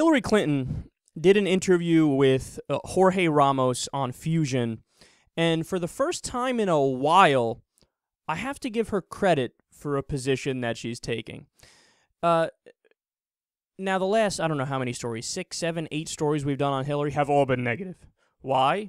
Hillary Clinton did an interview with Jorge Ramos on Fusion, and for the first time in a while, I have to give her credit for a position that she's taking. Now, the last, I don't know how many stories, 6, 7, 8 stories we've done on Hillary have all been negative. Why?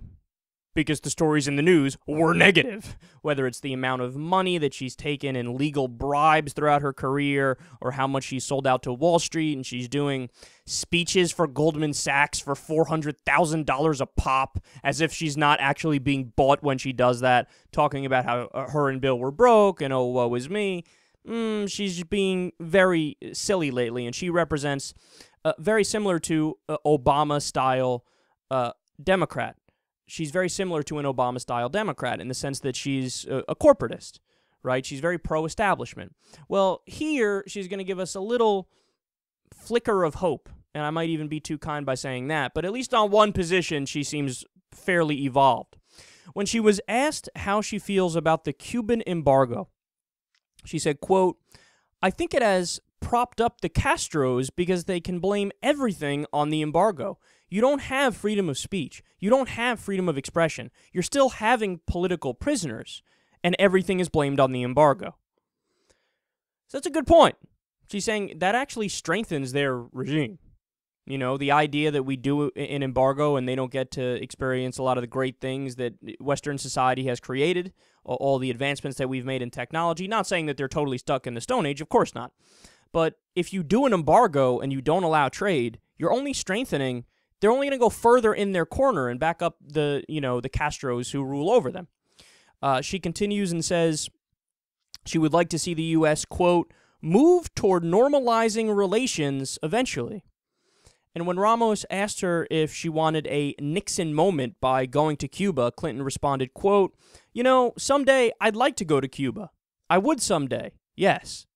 Because the stories in the news were negative. Whether it's the amount of money that she's taken in legal bribes throughout her career, or how much she's sold out to Wall Street, and she's doing speeches for Goldman Sachs for $400,000 a pop, as if she's not actually being bought when she does that, talking about how her and Bill were broke, and oh, woe is me. She's being very silly lately, and she represents very similar to Obama-style Democrat. She's very similar to an Obama-style Democrat in the sense that she's a corporatist, right? She's very pro-establishment. Well, here, she's going to give us a little flicker of hope, and I might even be too kind by saying that, but at least on one position, she seems fairly evolved. When she was asked how she feels about the Cuban embargo, she said, quote, "I think it has propped up the Castros because they can blame everything on the embargo. You don't have freedom of speech. You don't have freedom of expression. You're still having political prisoners, and everything is blamed on the embargo." So that's a good point. She's saying that actually strengthens their regime. You know, the idea that we do an embargo and they don't get to experience a lot of the great things that Western society has created, all the advancements that we've made in technology. Not saying that they're totally stuck in the Stone Age, of course not. But if you do an embargo and you don't allow trade, you're only strengthening. They're only going to go further in their corner and back up the Castros who rule over them. She continues and says she would like to see the U.S., quote, "move toward normalizing relations eventually." And when Ramos asked her if she wanted a Nixon moment by going to Cuba, Clinton responded, quote, "You know, someday I'd like to go to Cuba. I would someday, yes."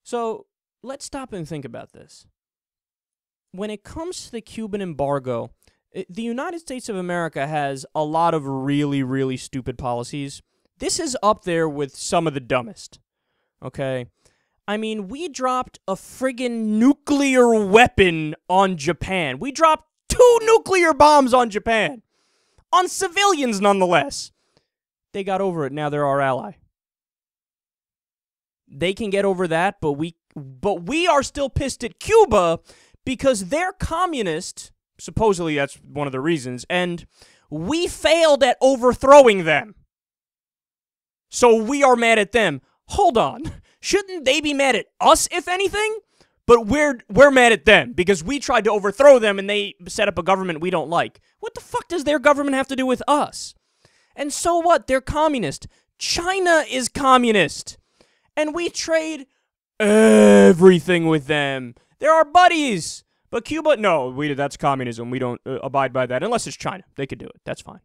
So let's stop and think about this. When it comes to the Cuban embargo, the United States of America has a lot of really, really stupid policies. This is up there with some of the dumbest, okay? I mean, we dropped a friggin' nuclear weapon on Japan. We dropped 2 nuclear bombs on Japan. On civilians, nonetheless. They got over it. Now they're our ally. They can get over that, but we are still pissed at Cuba because they're communist. Supposedly that's one of the reasons. And we failed at overthrowing them. So we are mad at them. Hold on. Shouldn't they be mad at us, if anything? But we're mad at them because we tried to overthrow them and they set up a government we don't like. What the fuck does their government have to do with us? And so what? They're communist. China is communist. And we trade everything with them. They're our buddies. But Cuba, no, that's communism. We don't abide by that unless it's China. They could do it. That's fine.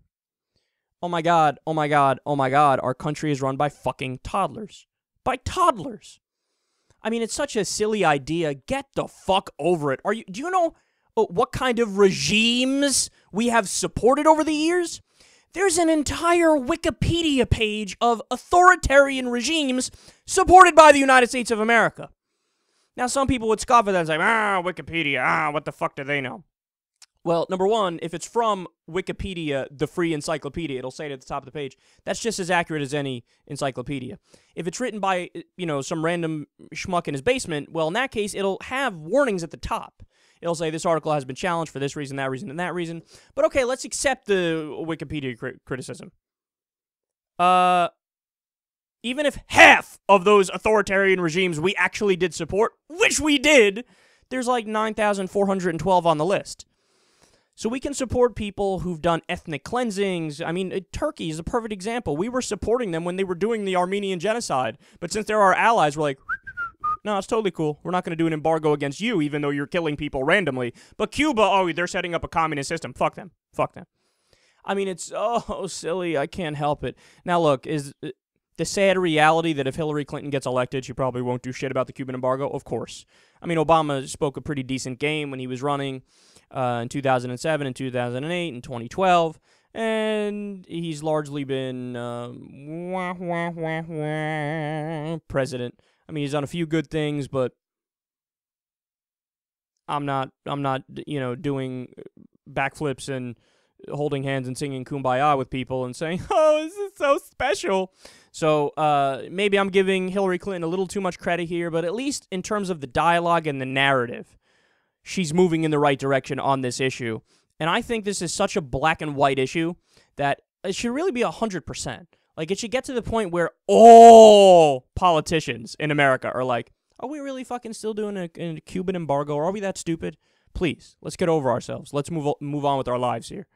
Oh my God, oh my God, oh my God. Our country is run by fucking toddlers. By toddlers. I mean, it's such a silly idea. Get the fuck over it. Do you know what kind of regimes we have supported over the years? There's an entire Wikipedia page of authoritarian regimes supported by the United States of America. Now, some people would scoff at that and say, Wikipedia, what the fuck do they know? Well, number one, if it's from Wikipedia, the free encyclopedia, it'll say it at the top of the page. That's just as accurate as any encyclopedia. If it's written by, some random schmuck in his basement, well, in that case, it'll have warnings at the top. It'll say this article has been challenged for this reason, that reason, and that reason. But okay, let's accept the Wikipedia criticism. Even if half of those authoritarian regimes we actually did support, which we did, there's like 9,412 on the list. So we can support people who've done ethnic cleansings. I mean, Turkey is a perfect example. We were supporting them when they were doing the Armenian genocide. But since they're our allies, we're like, no, it's totally cool. We're not going to do an embargo against you, even though you're killing people randomly. But Cuba, they're setting up a communist system. Fuck them. Fuck them. I mean, it's so silly. I can't help it. Now, look, is the sad reality that if Hillary Clinton gets elected, she probably won't do shit about the Cuban embargo? Of course. I mean, Obama spoke a pretty decent game when he was running in 2007 and 2008 and 2012, and he's largely been president. I mean, he's done a few good things, but I'm not doing backflips and holding hands and singing Kumbaya with people and saying, oh, this is so special. So maybe I'm giving Hillary Clinton a little too much credit here, but at least in terms of the dialogue and the narrative, she's moving in the right direction on this issue. And I think this is such a black and white issue that it should really be 100%. Like, it should get to the point where all politicians in America are like, are we really fucking still doing a Cuban embargo? Or are we that stupid? Please, let's get over ourselves. Let's move on with our lives here.